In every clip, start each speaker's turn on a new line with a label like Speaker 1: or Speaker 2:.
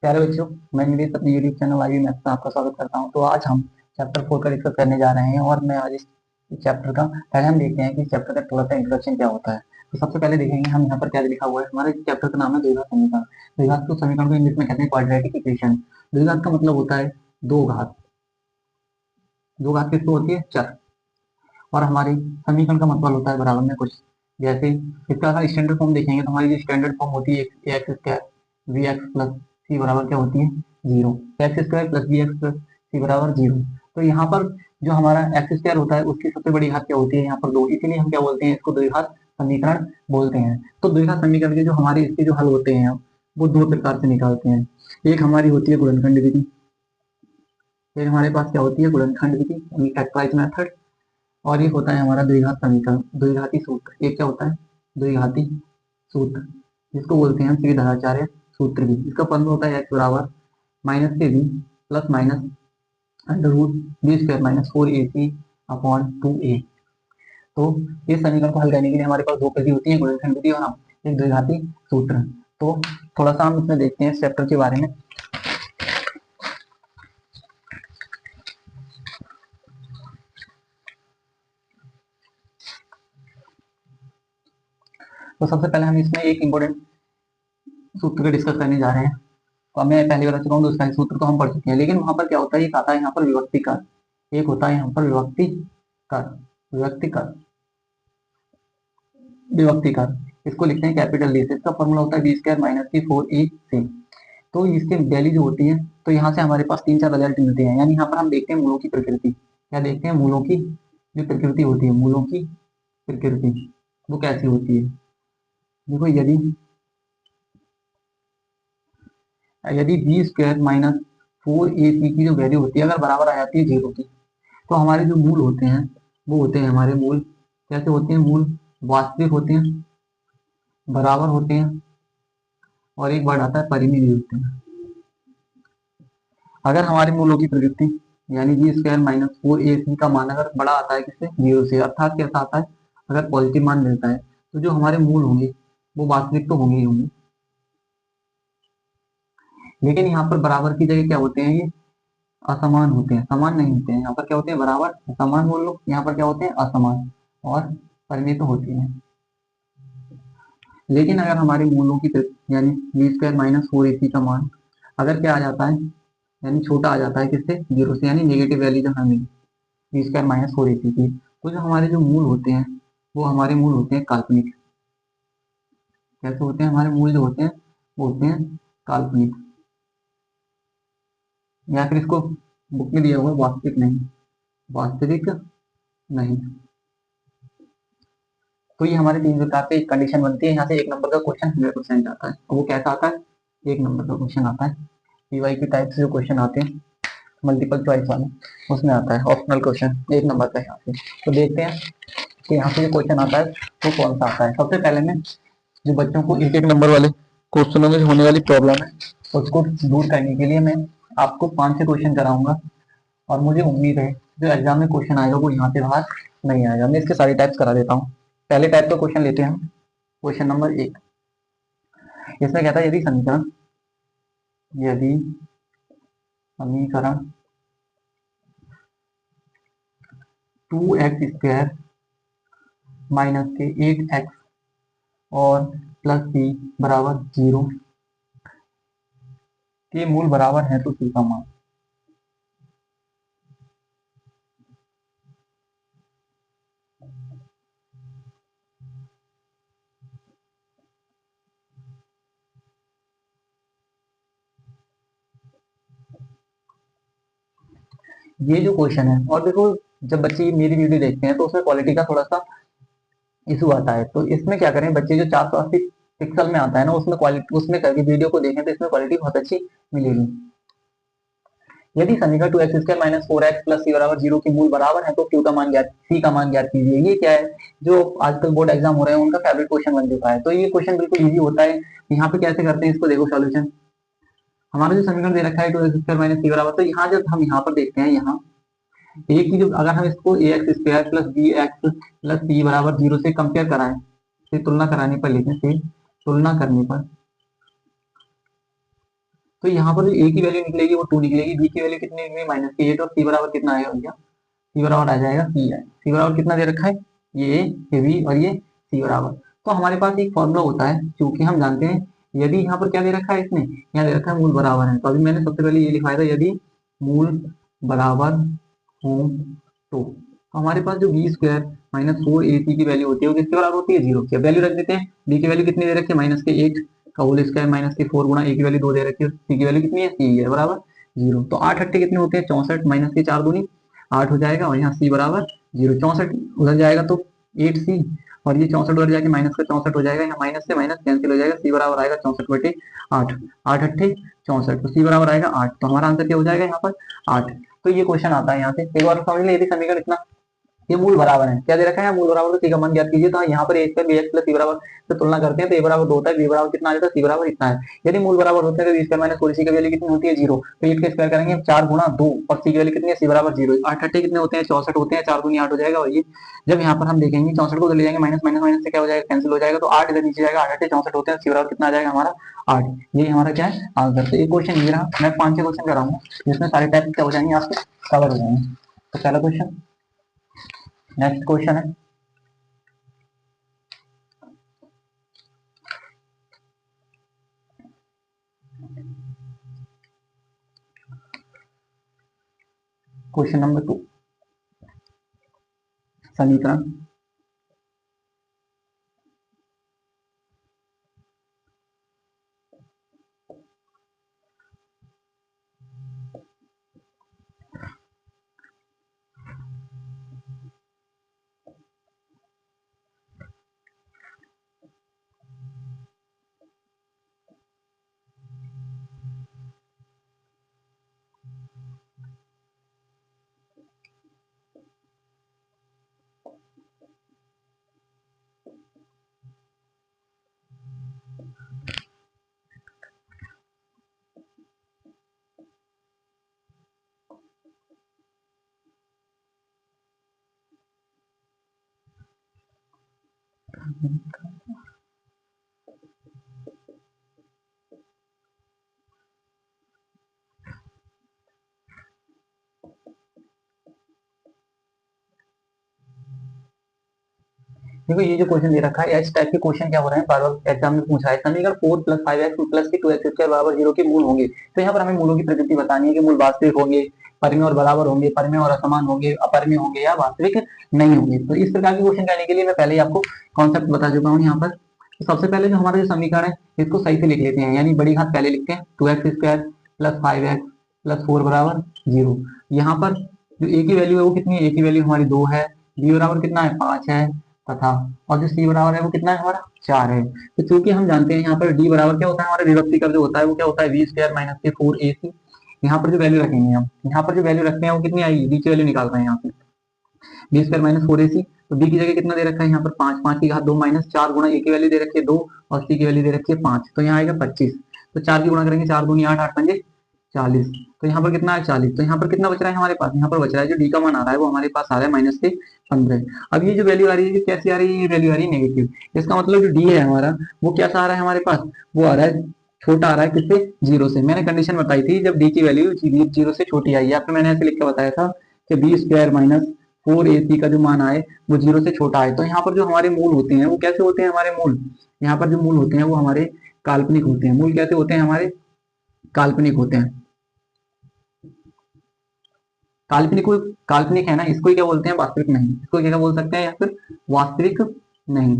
Speaker 1: प्यारे बच्चों, मैं निवेश अपने यूट्यूब चैनल आईवी मैथ्स में आपका स्वागत करता हूं। तो आज हम चैप्टर 4 का डिस्कस करने जा रहे हैं और मैं आज इस चैप्टर का पहले हम देखते हैं कि चैप्टर का थोड़ा सा इंट्रोडक्शन क्या होता है। तो सबसे पहले देखेंगे हम यहाँ पर क्या लिखा हुआ है। हमारे चैप्टर का नाम है द्विघात समीकरण। द्विघात को समीकरण को इंग्लिश में कहते हैं क्वाड्रेटिक इक्वेशन। द्विघात का मतलब होता है दो घात। दो घात किसको होती है? चर। और हमारी समीकरण का मतलब होता है बराबर में कुछ। जैसे इसका अगर स्टैंडर्ड फॉर्म देखेंगे तो हमारी जो स्टैंडर्ड फॉर्म होती है a x square v x plus c बराबर क्या होती है? Zero. X square plus v x plus c बराबर जीरो। तो यहाँ पर जो हमारा एक्स स्क्वायर होता है उसकी सबसे बड़ी घात क्या होती है? यहाँ पर दो, इसीलिए हम क्या बोलते हैं? इसको द्विघात समीकरण बोलते हैं। तो द्विघात समीकरण के जो हमारे इसके जो हल होते हैं वो दो प्रकार से निकालते हैं। एक हमारी होती है गुणनखंड विधि। फिर हमारे पास क्या होती है? गुणनखंड विधि, फैक्टराइज मेथड। और ये होता है हमारा द्विघात समीकरण, द्विघाती सूत्र। एक क्या होता है? द्विघाती सूत्र, जिसको बोलते हैं हम त्रिधाराचार्य सूत्र भी। इसका फॉर्मूला होता है एक्स बराबर माइनस के b plus minus under root b square minus 4ac upon 2a। तो इस समीकरण को हल करने के लिए हमारे पास दो विधि होती है, गुणनखंड विधि और एक द्विघाती सूत्र। तो थोड़ा सा हम इसमें देखते हैं इस चैप्टर के बारे में। तो सबसे पहले हम इसमें एक इम्पोर्टेंट सूत्र को डिस्कस करने जा रहे हैं। तो मैं पहले बता चुका हूँ, दूसरा सूत्र तो हम पढ़ चुके हैं, लेकिन वहां पर क्या होता है? एक आता है यहाँ पर विभक्तिकार, एक होता है यहाँ पर विभक्तिकार। विभक्तिकार विभक्तिकार इसको लिखते हैं कैपिटल डी से। इसका फॉर्मूला होता है बी स्क्वायर माइनस की 4ac। तो इसकी वैल्यू जो होती है, तो यहाँ से हमारे पास तीन चार रिजल्ट मिलते हैं। यानी यहाँ पर हम देखते हैं मूलों की प्रकृति। क्या देखते हैं? मूलों की जो प्रकृति होती है, मूलों की प्रकृति वो कैसी होती है। देखो, यदि यदि बी स्क्वायर माइनस 4ac की जो वैल्यू होती है अगर बराबर आ जाती है जीरो की, तो हमारे जो मूल होते हैं वो होते हैं हमारे मूल कैसे होते हैं? मूल वास्तविक होते हैं, बराबर होते हैं, और एक वर्ड आता है परिमेय होते हैं। अगर हमारे मूलों की प्रकृति यानी बी स्क्वायर माइनस 4ac का मान अगर बड़ा आता है किससे? जीरो से, अर्थात कैसा आता है? अगर पॉजिटिव मान मिलता है तो जो हमारे मूल होंगे वो वास्तविक तो होंगे ही होंगे। लेकिन यहाँ पर बराबर की जगह क्या होते हैं? ये असमान होते हैं, समान नहीं होते हैं। यहाँ पर क्या होते हैं? बराबर समान बोल लो, यहाँ पर क्या होते हैं? असमान और परिमित होती हैं। लेकिन अगर हमारे मूलों की यानी बी स्क्वायर माइनस 4ac का मान अगर क्या आ जाता है? यानी छोटा आ जाता है किससे? जीरो से, यानी नेगेटिव वैल्यू जब हमें बी स्क्वायर माइनस 4ac की, तो जो हमारे जो मूल होते हैं वो हमारे मूल होते हैं काल्पनिक। कैसे होते हैं? हमारे मूल जो होते हैं वो होते हैं काल्पनिक, या फिर इसको बुक में दिया हुआ वास्तविक नहीं, वास्तविक नहीं। तो ये हमारे तीन प्रकार से एक कंडीशन बनती है। यहाँ से एक नंबर का क्वेश्चन 100% आता है। वो कैसा आता है? एक नंबर का क्वेश्चन आता है। पीवाई की टाइप से जो क्वेश्चन आते हैं मल्टीपल चॉइस वाले, उसमें आता है ऑप्शनल क्वेश्चन एक नंबर का यहाँ से। तो देखते हैं कि यहाँ से जो क्वेश्चन आता है वो कौन सा आता है। सबसे पहले में जो बच्चों को एक एक नंबर वाले क्वेश्चनों में होने वाली प्रॉब्लम है उसको दूर करने के लिए मैं आपको 5 से क्वेश्चन कराऊंगा, और मुझे उम्मीद है जो एग्जाम में क्वेश्चन आएगा वो यहाँ से बाहर नहीं आएगा। मैं इसके सारे टाइप्स करा देता हूँ। पहले टाइप का क्वेश्चन लेते हैं हम, क्वेश्चन नंबर 1। इसमें कहता है यदि समीकरण 2x स्क्वायर माइनस के 8x और प्लस c बराबर 0 के मूल बराबर है तो c का मान। ये जो क्वेश्चन है, और देखो जब बच्चे मेरी वीडियो देखते हैं तो उसमें क्वालिटी का थोड़ा सा इशू आता है। तो इसमें क्या करें, बच्चे जो 480 पिक्सल में आता है ना उसमें क्वालिटी, उसमें करके वीडियो को देखें तो इसमें क्वालिटी बहुत अच्छी मिलेगी। यदि समीकरण 2x square minus 4x plus c बराबर 0 के मूल बराबर है तो q का मान ज्ञात, c का मान ज्ञात कीजिए। ये क्या है? जो आजकल बोर्ड एग्जाम हो रहे हैं उनका फेवरेट क्वेश्चन बन चुका है। तो ये क्वेश्चन बिल्कुल इजी होता है। यहाँ पे कैसे करते हैं इसको देखो सॉल्यूशन। हमारा जो समीकरण दे रखा है 2x स्क्वायर माइनस सी बराबर, तो यहाँ जब हम यहाँ पर देखते हैं, यहाँ एक की जो अगर हम इसको a x square plus b x plus c बराबर 0 से कंपेयर कराएं, से तुलना कराने पर, लेकिन से तुलना करने पर, तो यहाँ पर जो ए की वैल्यू निकलेगी वो 2 निकलेगी, बी की वैल्यू कितनी निकलेगी -8, और सी बराबर कितना आएगा भैया, सी बराबर आ जाएगा सी है। सी बराबर कितना दे रखा है, ये बी और ये सी बराबर। तो हमारे पास एक फॉर्मूला होता है, क्योंकि हम जानते हैं यदि यहाँ पर क्या दे रखा है, इसने यहाँ दे रखा है मूल बराबर है, तो अभी मैंने सबसे पहले ये लिखवाया था यदि मूल बराबर हो तो हमारे पास जो बी स्क्वायर -4ac की वैल्यू होती है वो किसके बराबर होती है, 0 की। वैल्यू रख देते हैं, बी की वैल्यू कितनी दे रखी है -8 का होल स्क्वायर -4 गुणा ए की वैल्यू 2 दे रखी है, सी की वैल्यू कितनी है, सी है बराबर 0। तो 8 अट्ठे कितने होते हैं 64, माइनस के 4 दूनी 8 हो जाएगा, और यहाँ सी बराबर 0। 64 उधर जाएगा तो 8c, और ये 64 उधर जाके माइनस का 64 हो जाएगा, यहाँ माइनस से माइनस कैंसिल हो जाएगा, सी बराबर आएगा 64/8, 8 अट्ठे 64, तो सी बराबर आएगा 8। तो हमारा आंसर क्या हो जाएगा यहाँ पर 8। तो ये क्वेश्चन आता है यहाँ से, एक बार समझ लें, यदि समीकरण इतना ये मूल बराबर है, क्या दे रखा है मूल बराबर, तो सी का मान ज्ञात कीजिए। तो यहाँ पर ए square B x plus c बराबर से तुलना करते हैं, तो ए बराबर 2 होता है, बी बराबर कितना आ जाता है, सी बराबर इतना है। यदि मूल बराबर होते हैं तो बी स्क्वायर माइनस 4 सी की वैल्यू कितनी होती है 0, तो 8 का स्क्वायर करेंगे 4 गुणा 2, और सी की वैल्यू कितनी है, सी बराबर 0। 8 अट्ठे कितने होते हैं 64 होते हैं, 4 दूनी 8 हो जाएगा, और ये जब यहाँ पर हम देखेंगे 64 को ले जाएंगे माइनस माइनस माइनस से क्या हो जाएगा, कैंसिल हो जाएगा, तो 8 इधर नीचे जाएगा, 8 अट्ठे 64 होते हैं, सी बराबर कितना आ जाएगा हमारा 8। यही हमारा क्या है आंसर। तो एक क्वेश्चन ये रहा, मैं 5-6 क्वेश्चन कराऊंगा जिसमें सारे टाइप क्या हो जाएंगे आपके कवर हो जाएंगे। तो पहला क्वेश्चन, नेक्स्ट क्वेश्चन है क्वेश्चन नंबर 2, समीकरण देखो ये जो क्वेश्चन दे रखा है इस टाइप के क्वेश्चन क्या हो रहे हैं बार बार एग्जाम में पूछा है। समीकरण 4 + 5x + 2x स्क्वायर बराबर 0 के मूल होंगे। तो यहाँ पर हमें मूलों की प्रकृति बतानी है कि मूल वास्तविक होंगे, परिमेय और बराबर होंगे, परिमेय और असमान होंगे, अपरिमेय होंगे, या वास्तविक नहीं होंगे। तो इस प्रकार के क्वेश्चन करने के लिए मैं पहले ही आपको कॉन्सेप्ट बता चुका हूँ यहाँ पर। तो सबसे पहले जो हमारा जो समीकरण है इसको सही से लिख लेते हैं, यानी बड़ी घात पहले लिखते हैं, 2x स्क्वायर + 5x + 4 बराबर 0। यहाँ पर जो a की वैल्यू है वो कितनी है, a की वैल्यू हमारी 2 है, b बराबर कितना है 5 है, तथा और जो सी बराबर है वो कितना है हमारा 4 है। तो चूंकि हम जानते हैं यहाँ पर डी बराबर क्या होता है, हमारा विभक्ति कर जो होता है वो क्या होता है वी स्क्वायर माइनस के 4ac। यहाँ पर जो वैल्यू रखेंगे हम, यहाँ पर जो वैल्यू रखते हैं वो कितनी आएगी, डी की वैल्यू निकाल रहे हैं यहाँ पे, बी स्क्वायर माइनस 4ac। तो बी की जगह कितना दे रखा है यहाँ पर 5, 5 की घात 2 माइनस 4 गुणा ए की वैल्यू दे रखी है 2 और सी की वैल्यू दे रखी है 5, तो यहाँ आएगा 25। तो 4 की गुणा करेंगे, 4 दूनी 8, 8 पंजे 40, तो यहाँ पर कितना है 40। तो यहाँ पर कितना बच रहा है हमारे पास, यहाँ पर बच रहा है जो डी का मान आ रहा है वो हमारे पास आ रहा है माइनस के 15। अब ये जो वैल्यू आ रही है कैसी आ रही है, ये वैल्यू आ रही है नेगेटिव। इसका मतलब जो डी है हमारा वो कैसा आ रहा है हमारे पास, वो आ रहा है छोटा आ रहा है किससे, 0 से। मैंने कंडीशन बताई थी जब डी की वैल्यू 0 से छोटी आई है, आपको मैंने ऐसे लिख के बताया था कि बी स्क्वायर माइनस 4ac का जो मान आए वो 0 से छोटा है। तो यहाँ पर जो हमारे मूल होते हैं वो कैसे होते हैं, हमारे मूल यहाँ पर जो मूल होते हैं वो हमारे काल्पनिक होते हैं। मूल कैसे होते हैं, हमारे काल्पनिक होते हैं। काल्पनिक काल्पनिक है ना, इसको क्या बोलते हैं वास्तविक नहीं, इसको क्या बोल सकते हैं या फिर वास्तविक नहीं।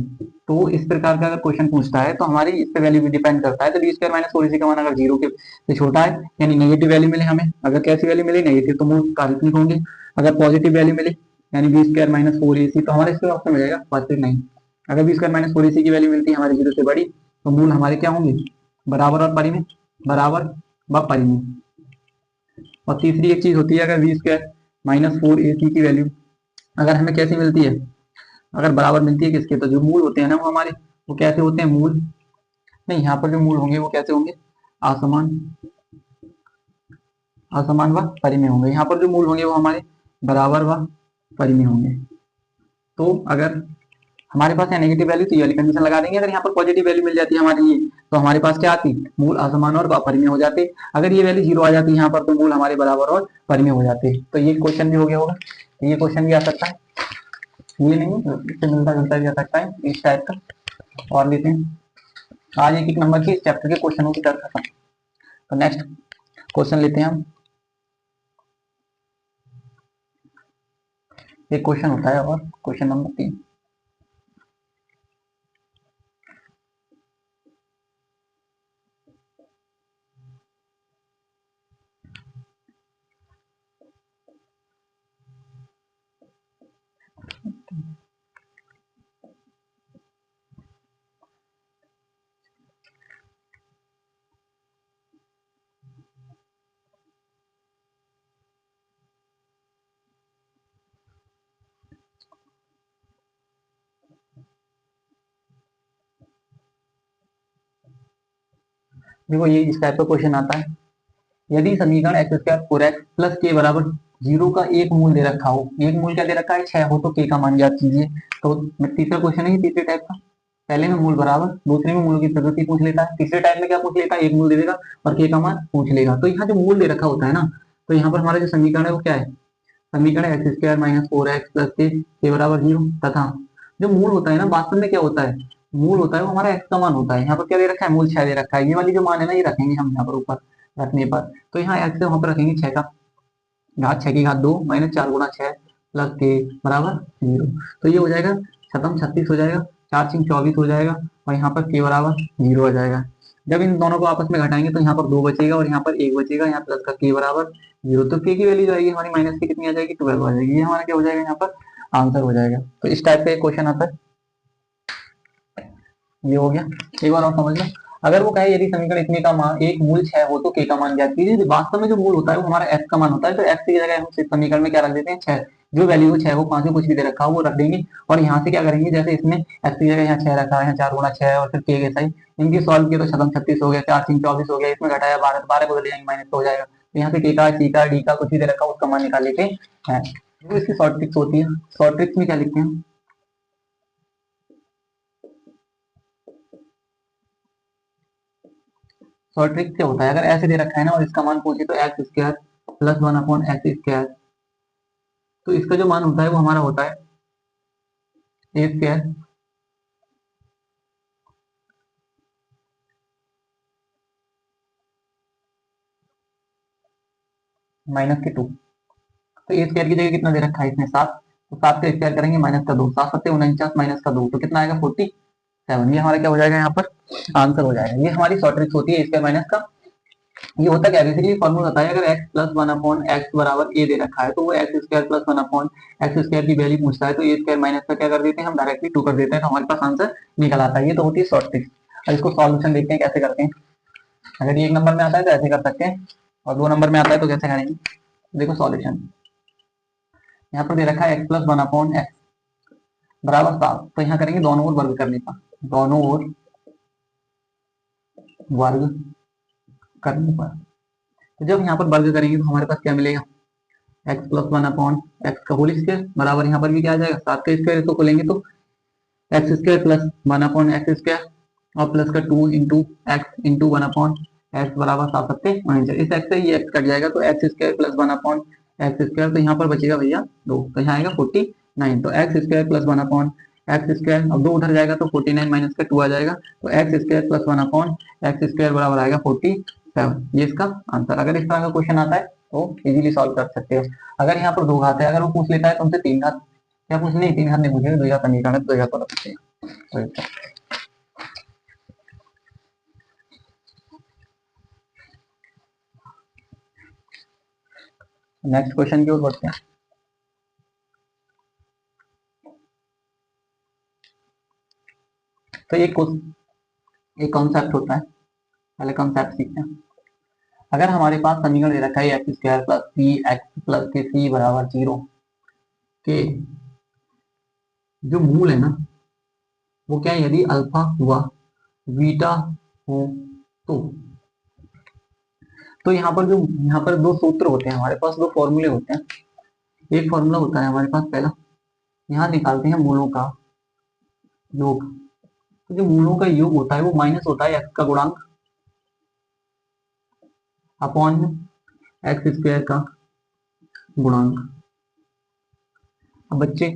Speaker 1: तो इस प्रकार का अगर क्वेश्चन पूछता है तो हमारी इस पे वैल्यू भी डिपेंड करता है। तो बी स्क्वायर माइनस 4ac का मान अगर 0 के से छोटा है यानी नेगेटिव वैल्यू मिले हमें, अगर कैसी वैल्यू मिले नेगेटिव, तो मूल काल्पनिक होंगे। अगर पॉजिटिव वैल्यू मिले यानी बी स्क्वायर माइनस 4ac, तो हमारे इसके ऑप्शन मिलेगा वास्तविक नहीं। अगर बी स्क्वायर माइनस 4ac की वैल्यू मिलती है हमारी 0 से बड़ी, तो मूल हमारे क्या होंगे, बराबर और परिमेय, बराबर व परिमेय। और तीसरी एक चीज होती है, अगर बी स्क्वायर माइनस 4ac की वैल्यू अगर हमें कैसी मिलती है, अगर बराबर मिलती है किसके, तो जो मूल होते हैं ना वो हमारे वो कैसे होते हैं, मूल नहीं, यहाँ पर जो मूल होंगे वो कैसे होंगे, असमान, असमान व परिमेय होंगे। यहाँ पर जो मूल होंगे वो हमारे बराबर व परिमेय होंगे। तो अगर हमारे पास है नेगेटिव वैल्यू, तो ये वाली कंडीशन लगा देंगे। अगर यहाँ पर पॉजिटिव वैल्यू मिल जाती है हमारे लिए, तो हमारे पास क्या आती, मूल असमान और अपरिमेय हो जाते। अगर ये वैल्यू 0 आ जाती है यहाँ पर, तो मूल हमारे बराबर और परिमेय हो जाते। तो ये क्वेश्चन भी हो गया होगा, तो ये क्वेश्चन भी आ सकता है, ये नहीं इससे मिलता जुलता भी आ सकता है इस टाइप का। और लेते हैं आज एक नंबर के इस चैप्टर के क्वेश्चनों की चर्चा खत्म। तो नेक्स्ट क्वेश्चन लेते हैं हम। एक क्वेश्चन होता है और क्वेश्चन नंबर 3। देखो ये इस टाइप का क्वेश्चन आता है, यदि समीकरण एक्स स्क्वायर 4x प्लस के बराबर 0 का एक मूल दे रखा हो, एक मूल क्या दे रखा है 6 हो, तो के का मान ज्ञात कीजिए। तो तीसरा क्वेश्चन है तीसरे टाइप का, पहले में मूल बराबर, दूसरे में मूल की प्रकृति पूछ लेता है, तीसरे टाइप में क्या पूछ लेता है, एक मूल दे देगा और के का मान पूछ लेगा। तो यहाँ जो मूल दे रखा होता है ना, तो यहाँ पर हमारा जो समीकरण है वो क्या है, समीकरण x square minus 4x plus के बराबर 0, तथा जो मूल होता है ना वास्तव में क्या होता है, मूल होता है वो हमारा एक्स का मान होता है। यहाँ पर क्या दे रखा है, मूल 6 दे रखा है, ये वाली जो मान है ना ये रखेंगे हम यहाँ पर ऊपर रखने पर, तो यहाँ एक्स से वहां पर रखेंगे 6 का घात 6 की घात 2 माइनस 4 गुणा 6 प्लस के बराबर 0। तो ये हो जाएगा छतम 36 हो जाएगा, 4 सिंह 24 हो जाएगा, और यहाँ पर के बराबर 0 हो जाएगा। जब इन दोनों को आपस में घटाएंगे तो यहाँ पर 2 बचेगा और यहाँ पर 1 बचेगा, यहाँ प्लस का के बराबर 0। तो के की वैल्यू जो आएगी हमारी माइनस की कितनी आ जाएगी, 12 आ जाएगी। ये हमारा क्या हो जाएगा, यहाँ पर आंसर हो जाएगा। तो इस टाइप का एक क्वेश्चन आता है, ये हो गया। एक बार और समझ लो, अगर वो कहे यदि समीकरण इतने का मान एक मूल 6 हो तो के का मान ज्ञात कीजिए, वास्तव में जो मूल होता है वो हमारा एक्स का मान होता है। तो एक्स की जगह हम समीकरण में क्या रख देते हैं 6, जो वैल्यू 6 हो 5 में कुछ भी दे रखा हो वो रख देंगे, और यहाँ से क्या करेंगे, जैसे इसमें एक्स की जगह यहाँ 6 रखा है, यहाँ 4 गुणा 6 और फिर के के सही, इनकी सॉल्व किया तो छतम 36 हो गया, 4 सिंह 24 हो गया, इसमें घटाया 12, 12 को जाएंगे माइनस हो जाएगा। तो यहाँ से के का सी का डी का कुछ भी दे रखा हो उसका मान निकाल लेते हैं। तो इसकी शॉर्ट ट्रिक्स होती है, शॉर्ट ट्रिक्स में क्या लिखते हैं, शॉर्ट ट्रिक क्या होता है, अगर ऐसे दे रखा है ना और इसका मान पूछे तो x square plus 1 upon x square, तो इसका जो मान होता है वो हमारा होता है ए स्क्वायर माइनस के 2। तो ए स्क्वायर की जगह कितना दे रखा है इसमें 7, तो 7 का स्क्वायर करेंगे माइनस का 2, 7 सत्ते 49 माइनस का 2, तो कितना आएगा 47। ये हमारा क्या हो जाएगा, यहाँ पर आंसर हो जाएगा। ये हमारी शॉर्ट ट्रिक होती है स्क्वायर माइनस का। ये होता क्या, बेसिकली फॉर्मूला होता है, अगर x प्लस 1 अपॉन एक्स बराबर a दे रखा है तो वो x square plus 1 upon x square की वैल्यू पूछता है, तो ए स्क्वायर माइनस का क्या कर देते हैं हम, डायरेक्टली 2 कर देते हैं, तो हमारे पास आंसर निकल आता है। ये तो होती है शॉर्ट ट्रिक। अब इसको सॉल्यूशन देखते हैं कैसे करते हैं। अगर ये 1 नंबर में आता है तो ऐसे कर सकते हैं, और 2 नंबर में आता है तो कैसे करेंगे। देखो सॉल्यूशन यहाँ पर दे रखा है एक्स प्लस 1 अपॉन एक्स बराबर 7, तो यहाँ करेंगे दोनों ओर वर्ग करने का, दोनों ओर वर्ग करने पर। तो जब यहाँ पर वर्ग करेंगे तो हमारे पास क्या मिलेगा, एक्स प्लस 1 अपॉन एक्स का होल स्क्वायर बराबर यहाँ पर भी क्या आ जाएगा 7 का स्क्वायर, इसको खोलेंगे तो x square plus 1 upon x square और प्लस का 2 into x into 1 upon x बराबर 7 सत्ते 49। इस एक्स से ये एक्स कट जाएगा, तो x square plus 1 upon x square, तो यहाँ पर बचेगा भैया 2, तो यहाँ आएगा 49। तो x square plus 1 upon x square, अब 2 उधर जाएगा तो 49 माइनस का 2 आ जाएगा, तो x square plus 1 upon x square बराबर आएगा 47। ये इसका आंसर। अगर इस तरह का क्वेश्चन आता है तो इजीली सॉल्व कर सकते हो। अगर यहाँ पर 2 घात है, अगर वो पूछ लेता है तुमसे 3 घात, क्या पूछ नहीं 3 घात नहीं पूछेगा, 2 घात समीकरण है, 2 घात वाला पूछेगा। नेक्स्ट क्वेश्चन की ओर बढ़ते हैं। तो एक कॉन्सेप्ट होता है, पहले कॉन्सेप्ट सीखते हैं। अगर हमारे पास समीकरण दे रखा है एक्स स्क्वायर प्लस सी एक्स प्लस के सी बराबर 0 के जो मूल है ना वो क्या है, यदि अल्फा हुआ बीटा हो तो यहाँ पर दो सूत्र होते हैं हमारे पास, दो फॉर्मूले होते हैं। एक फॉर्मूला होता है हमारे पास पहला, यहाँ निकालते हैं मूलों का योग। तो जो मूलों का योग होता है वो माइनस होता है एक्स का गुणांक अपॉन एक्स स्क्वायर का गुणांक। अब बच्चे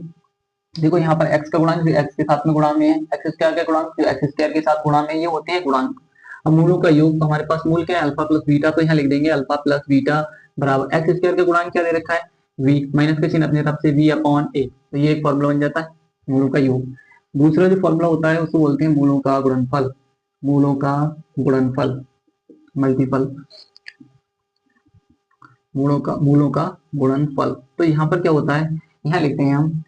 Speaker 1: देखो यहाँ पर x का गुणांक x के साथ में गुणा में है, एक्स स्क्वायर का गुणांक एक्स स्क्वायर के साथ गुणा में, ये होते हैं गुणांक। अब मूलों का योग, तो हमारे पास मूल क्या है अल्फा प्लस बीटा, तो यहाँ लिख देंगे अल्फा प्लस बीटा बराबर एक्स स्क्वायर का गुणांक क्या दे रखा है v, माइनस का चिन्ह अपने तरफ से v अपॉन ए, तो ये एक फॉर्मूला बन जाता है मूलों का योग। दूसरा जो फॉर्मूला होता है उसको बोलते हैं मूलों का गुणनफल, मूलों का गुणनफल मल्टीपल, मूलों का गुणनफल। तो यहाँ पर क्या होता है, यहाँ लिखते हैं हम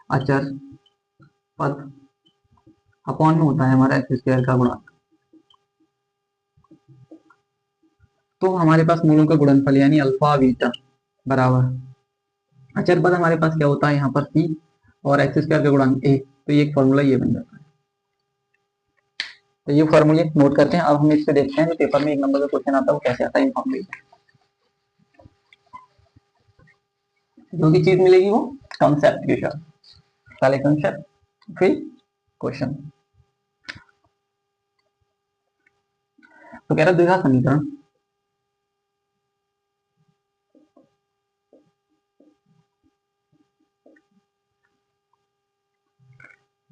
Speaker 1: अचर पद अपॉन में होता है हमारा एक्स स्क्वायर का गुणांक। तो हमारे पास मूलों का गुणनफल यानी अल्फा बीटा बराबर अचर पद हमारे पास क्या होता है यहाँ पर c और एक्स स्क्वायर का गुणांक a, तो ये एक फॉर्मूला ये बन जाता है। तो ये फॉर्मूले नोट करते हैं। अब हम इससे देखते हैं जो पेपर में 1 नंबर का क्वेश्चन आता है वो कैसे आता है इन फॉर्मूले। जो भी चीज मिलेगी वो कॉन्सेप्ट के साथ, पहले कॉन्सेप्ट फिर क्वेश्चन। तो कह रहा द्विघात समीकरण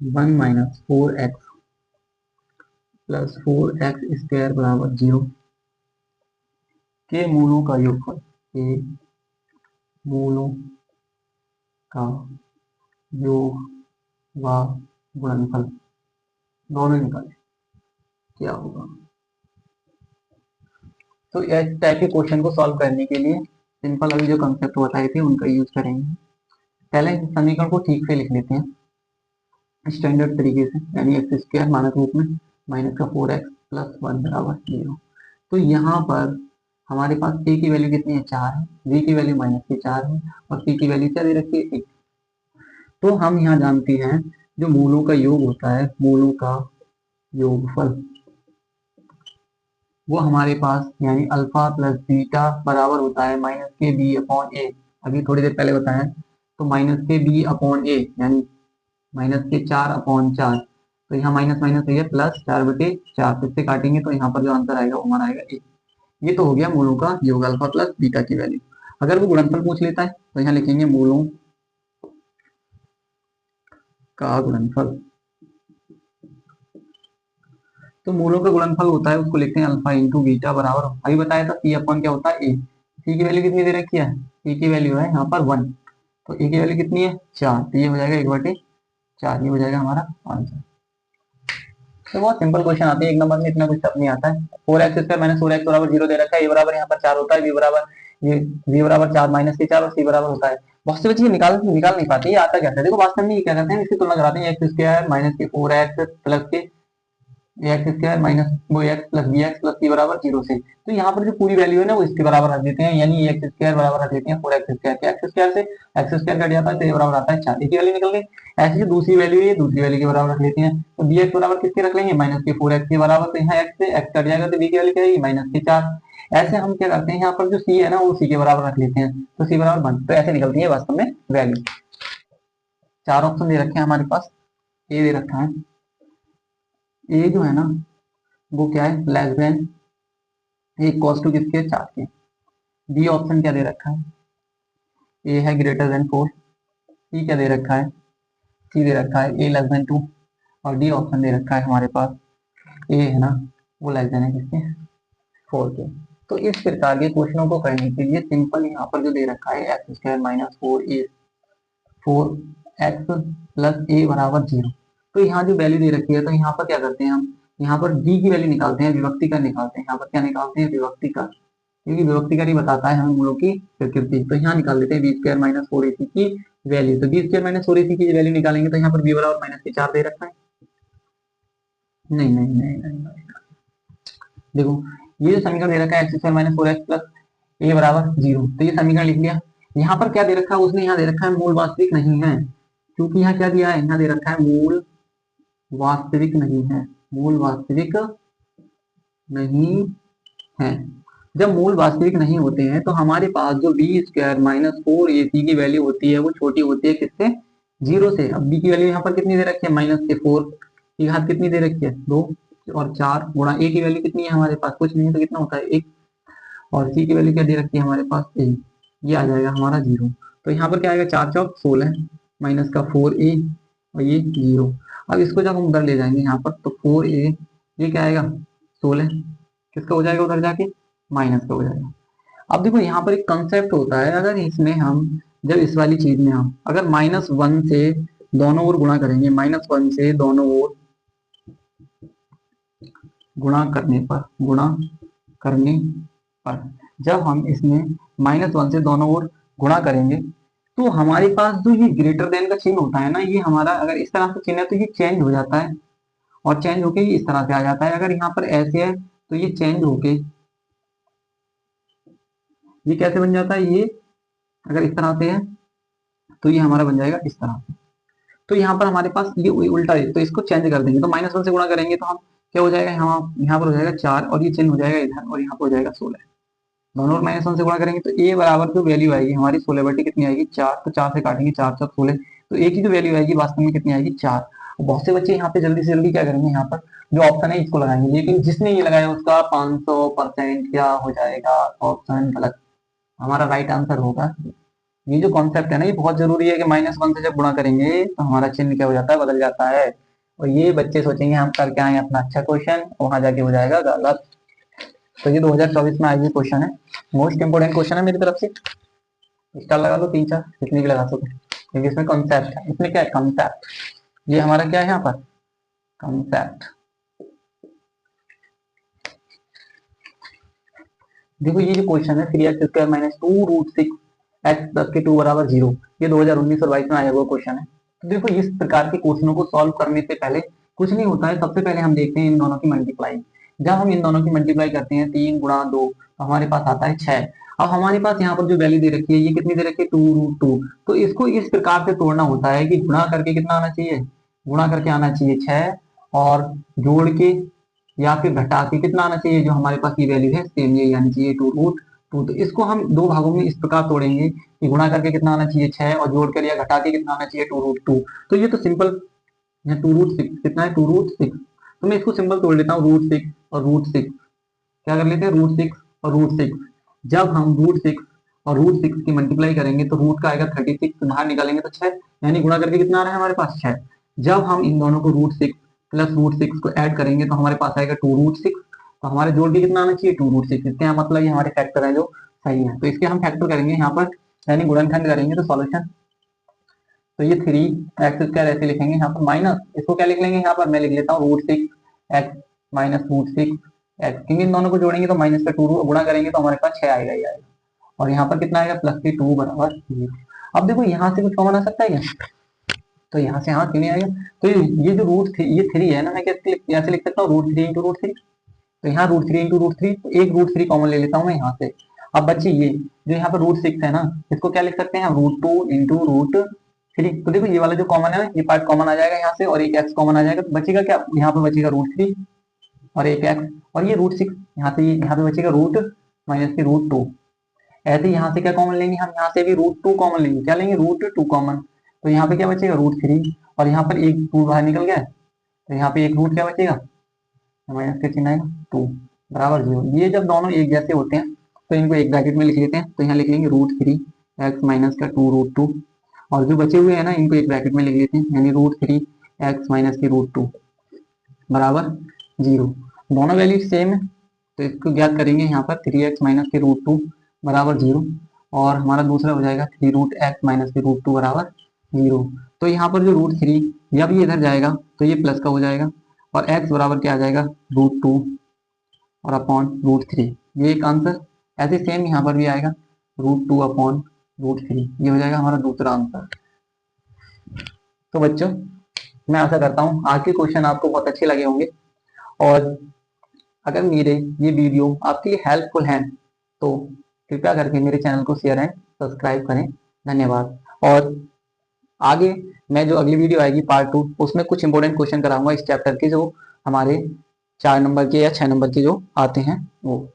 Speaker 1: 1 minus 4x plus 4x square बराबर 0 के मूलों का योगफल, के मूलों का योग व गुणनफल दोनों निकालें क्या होगा। तो इस टाइप के क्वेश्चन को सॉल्व करने के लिए सिंपल अभी जो कंसेप्ट बताए थे उनका यूज करेंगे। पहले समीकरण को ठीक से लिख लेते हैं स्टैंडर्ड तरीके से, यानी एक्स स्क्वायर मानक रूप में माइनस का 4x प्लस 1 बराबर 0। तो यहाँ पर हमारे पास a की वैल्यू कितनी है 4 है, b की वैल्यू माइनस के 4 है और c की वैल्यू क्या दे रखी है 1। तो हम यहाँ जानते हैं जो मूलों का योग होता है, मूलों का योगफल, वो हमारे पास यानी अल्फा प्लस बीटा बराबर होता है माइनस के बी अपॉन ए। अभी थोड़ी देर पहले बताया, तो माइनस के बी अपॉन ए यानी माइनस के 4 अपॉन 4, तो यहाँ माइनस माइनस है प्लस 4/4, तो इससे काटेंगे तो यहाँ पर जो आंसर आएगा वो हमारा आएगा ए। ये तो हो गया मूलों का योग अल्फा प्लस बीटा की वैल्यू। अगर वो गुणनफल पूछ लेता है तो यहाँ लिखेंगे मूलों का गुणनफल। तो मूलों का गुणनफल होता है उसको लिखते हैं अल्फा इंटू बीटा बराबर, अभी बताया था सी अपॉन क्या होता है ए। सी की वैल्यू कितनी दे रखी है, सी की वैल्यू है यहाँ पर 1, तो ए की वैल्यू कितनी है 4, तो ये हो जाएगा 1/4, ये हो जाएगा हमारा आंसर। तो बहुत सिंपल क्वेश्चन आते हैं 1 नंबर में, इतना कुछ टफ नहीं आता है। 4x स्क्वायर माइनस 4x बराबर 0 दे रखा है, ये बराबर यहाँ पर 4 होता है, v बराबर 4 माइनस के 4 और c बराबर होता है। बहुत से बच्चे निकाल नहीं पाते ये आता क्या है। देखो वास्तव में ये क्या करते हैं, इसकी तुलना कराते हैं एक्स स्क्वायर माइनस के 4x प्लस के एक्स स्क्वायर माइनस वो x plus b x plus c बराबर 0 से। तो यहाँ पर जो पूरी वैल्यू है ना वो इसके बराबर रख देते हैं, यानी एक्स स्क्वायर बराबर रख देते हैं 4x स्क्वायर के। एक्स स्क्वायर से एक्स स्क्वायर कट जाता है तो ये बराबर आता है 4, एक वैल्यू निकल गई। ऐसे जो दूसरी वैल्यू है दूसरी वैल्यू के बराबर रख लेते हैं, तो बी एक्स बराबर किसके रख लेंगे माइनस के 4x के बराबर, तो यहाँ एक्स से एक्स कट जाएगा तो बी की वैल्यू क्या आएगी माइनस के 4। ऐसे हम क्या करते हैं यहाँ पर जो सी है ना वो सी के बराबर रख लेते हैं, तो सी बराबर 1, तो ऐसे निकलती है वास्तव में वैल्यू। 4 ऑप्शन दे रखे हैं हमारे पास, ए दे रखा है, ए जो है ना वो क्या है लेस देन ए कॉस टू किसके 4 के। बी ऑप्शन क्या दे रखा है, ए है ग्रेटर देन 4। सी क्या दे रखा है, सी दे रखा है ए लेस देन 2 और डी ऑप्शन दे रखा है हमारे पास ए है ना वो लेस देन है किसके 4 के। तो इस प्रकार के क्वेश्चनों को करने के लिए सिंपल यहाँ पर जो दे रखा है x square minus 4x plus a बराबर 0, तो यहाँ जो वैल्यू दे रखी है तो यहाँ पर क्या करते हैं हम यहाँ पर d की वैल्यू निकालते हैं, विभक्ति का निकालते हैं। यहाँ पर क्या निकालते हैं विभक्ति का, क्योंकि विभक्ति का ही बताता है हमें मूलों की प्रकृति। तो यहाँ निकाल लेते हैं बी स्क्वायर माइनस 4ac की वैल्यू, तो बी स्क्वायर माइनस 4ac की वैल्यू निकालेंगे तो यहाँ पर बी बराबर माइनस के 4 दे रखा है। नहीं नहीं नहीं नहीं, नहीं। देखो ये जो समीकरण दे रखा है x square minus 4x plus a बराबर 0, तो ये समीकरण लिख लिया। यहाँ पर क्या दे रखा है उसने यहाँ दे रखा है मूल वास्तविक नहीं है, क्योंकि यहाँ क्या दिया है यहाँ दे रखा है मूल वास्तविक नहीं है, मूल वास्तविक नहीं है। जब मूल वास्तविक नहीं होते हैं तो हमारे पास जो बी स्क्वायर माइनस 4ac की वैल्यू होती है वो छोटी होती है किससे 0 से, अब b की वैल्यू यहाँ पर कितनी दे रखी है, माइनस के 4 की घात कितनी दे रखी है, 2 और 4 गुणा a की वैल्यू कितनी है हमारे पास, कुछ नहीं है तो कितना होता है 1, और c की वैल्यू क्या दे रखी है हमारे पास a, ये आ जाएगा हमारा 0। तो यहाँ पर क्या आएगा, 4 चौक 16 माइनस का 4a और ये 0। अब इसको जब हम उधर ले जाएंगे यहाँ पर तो 4a, ये क्या आएगा 16 किसका हो जाएगा उधर जाके, माइनस का हो जाएगा। अब देखो यहाँ पर एक कंसेप्ट होता है, अगर इसमें हम जब इस वाली चीज में हम अगर -1 से दोनों ओर गुणा करेंगे, -1 से दोनों ओर गुणा करने पर जब हम इसमें -1 से दोनों ओर गुणा करेंगे तो हमारे पास जो ये ग्रेटर देन का चिन्ह होता है ना, ये हमारा अगर इस तरह से चिन्ह है तो ये चेंज हो जाता है और चेंज होके ये इस तरह से आ जाता है। अगर यहाँ पर ऐसे है तो ये चेंज होके ये कैसे बन जाता है, ये अगर इस तरह से है तो ये हमारा बन जाएगा इस तरह से। तो यहाँ पर हमारे पास ये उल्टा है, तो इसको चेंज कर देंगे, तो -1 से गुणा करेंगे तो हम क्या हो जाएगा, यहाँ पर हो जाएगा 4 और ये चिन्ह हो जाएगा इधर और यहाँ पर हो जाएगा 16। दोनों ओर -1 से गुणा करेंगे तो a बराबर जो वैल्यू आएगी हमारी 16 बटे कितनी आएगी 4, तो 4 से काटेंगे 4 4 16, तो a की जो वैल्यू आएगी वास्तव में कितनी आएगी 4। बहुत से बच्चे यहाँ पे जल्दी से जल्दी क्या करेंगे, यहाँ पर जो ऑप्शन है इसको लगाएंगे, लेकिन जिसने ये लगाया उसका 500% क्या हो जाएगा, ऑप्शन गलत। हमारा राइट आंसर होगा, ये जो कॉन्सेप्ट है ना ये बहुत जरूरी है कि -1 से जब गुणा करेंगे तो हमारा चिन्ह क्या हो जाता है, बदल जाता है। और ये बच्चे सोचेंगे हम करके आए अपना अच्छा क्वेश्चन, वहां जाके हो जाएगा गलत। तो ये 2024 में आई हुई क्वेश्चन है, मोस्ट इंपोर्टेंट क्वेश्चन है मेरी तरफ से। स्टार लगा लो 3 4 जितने भी लगा सको, क्योंकि इसमें कॉन्सेप्ट है, इसमें क्या है कॉन्सेप्ट, ये हमारा क्या है यहाँ पर कॉन्सेप्ट। देखो ये जो क्वेश्चन है 3x² - 2 √6 x + के 2 = 0, ये 2019 और 22 में आया हुआ क्वेश्चन है। तो देखो इस प्रकार के क्वेश्चनों को सॉल्व करने से पहले कुछ नहीं होता है, सबसे पहले हम देखते हैं इन दोनों की मल्टीप्लाई। जब हम इन दोनों की मल्टीप्लाई करते हैं 3 × 2 तो हमारे पास आता है 6। अब हमारे पास यहाँ पर जो वैल्यू दे रखी है ये कितनी दे रखी है 2 √2, तो इसको इस प्रकार से तोड़ना होता है कि गुणा करके कितना आना चाहिए, गुणा करके आना चाहिए 6 और जोड़ के या फिर घटा के कितना आना चाहिए, जो हमारे पास ये वैल्यू है सेम ये आनी चाहिए 2 √2। तो इसको हम दो भागों में इस प्रकार तोड़ेंगे कि गुणा करके कितना आना चाहिए 6 और जोड़ कर या घटा के कितना आना चाहिए 2 √2। तो ये तो सिंपल है, 2 √6 कितना है 2 √6। तो मैं इसको सिंपल तोड़ लेता हूँ √6 और √6, क्या कर लेते हैं √6 और √6। जब हम √6 और √6 की मल्टीप्लाई करेंगे तो रूट का आएगा 36, बाहर निकालेंगे तो 6, यानी गुणा करके कितना आ रहा है हमारे पास 6। जब हम इन दोनों को √6 प्लस √6 को ऐड करेंगे तो हमारे पास आएगा 2 √6, तो हमारे जोड़ के कितना आना चाहिए 2 √6। इसके यहाँ मतलब ये हमारे फैक्टर है जो सही है, तो इसके हम फैक्टर करेंगे यहाँ पर, यानी गुणनखंड करेंगे तो सॉल्यूशन। तो ये 3x² ऐसे लिखेंगे, यहाँ पर माइनस इसको क्या लिख लेंगे, यहाँ पर मैं लिख लेता हूँ √6 x - √6 x, क्योंकि इन दोनों को जोड़ेंगे तो माइनस का 2 गुणा करेंगे तो हमारे पास 6 आएगा ही आएगा, और यहाँ पर कितना आएगा प्लस के 2 = 0। अब देखो यहाँ से कुछ कॉमन आ सकता है क्या, तो यहाँ से हाँ क्यों नहीं आएगा। तो ये जो ये 3 है ना, मैं यहाँ से लिख सकता हूँ √3 × √3, तो यहाँ √3 × √3, तो एक √3 कॉमन ले लेता हूँ मैं यहाँ से। अब बच्चे ये जो यहाँ पर √6 है ना, इसको क्या लिख सकते हैं √2 × √3। तो देखो ये वाला जो कॉमन है ये पार्ट कॉमन आ जाएगा यहाँ से, और एक x कॉमन आ जाएगा, तो बचेगा क्या, यहाँ पर बचेगा √3 और एक x, और ये √6 यहाँ से, यहाँ पे बचेगा √2। ऐसे ही यहाँ से क्या कॉमन लेंगे हम, यहाँ से भी √2 कॉमन लेंगे, क्या लेंगे √2 कॉमन, तो यहाँ पे क्या बचेगा √3, और यहाँ पर एक 2 बाहर निकल गया, तो यहाँ पे एक रूट क्या बचेगा, माइनस का चिन्ह आएगा 2 = 0। ये जब दोनों एक जैसे होते हैं तो इनको एक ब्रैकेट में लिख लेते हैं, तो यहाँ लिख लेंगे √3 x - का 2 √2, और जो बचे हुए हैं ना इनको एक ब्रैकेट में लिख लेते हैं, यानी √3 x - की √2 = 0। दोनों वैल्यू सेम है तो इसको ज्ञात करेंगे, यहाँ पर 3x - की √2 = 0, और हमारा दूसरा हो जाएगा 3√x - की √2 = 0। तो यहाँ पर जो √3 जब ये इधर जाएगा तो ये प्लस का हो जाएगा, और x बराबर क्या आ जाएगा √2 और अपॉन √3, ये एक आंसर। ऐसे सेम यहाँ पर भी आएगा √2 अपॉन √3, ये हो जाएगा हमारा दूसरा आंसर। तो बच्चों मैं आशा करता हूँ आज के क्वेश्चन आपको बहुत अच्छे लगे होंगे, और अगर मेरे ये वीडियो आपके लिए हेल्पफुल हैं तो कृपया करके मेरे चैनल को शेयर एंड सब्सक्राइब करें। धन्यवाद। और आगे मैं जो अगली वीडियो आएगी पार्ट 2, उसमें कुछ इंपॉर्टेंट क्वेश्चन कराऊंगा इस चैप्टर के, जो हमारे 4 नंबर के या 6 नंबर के जो आते हैं वो।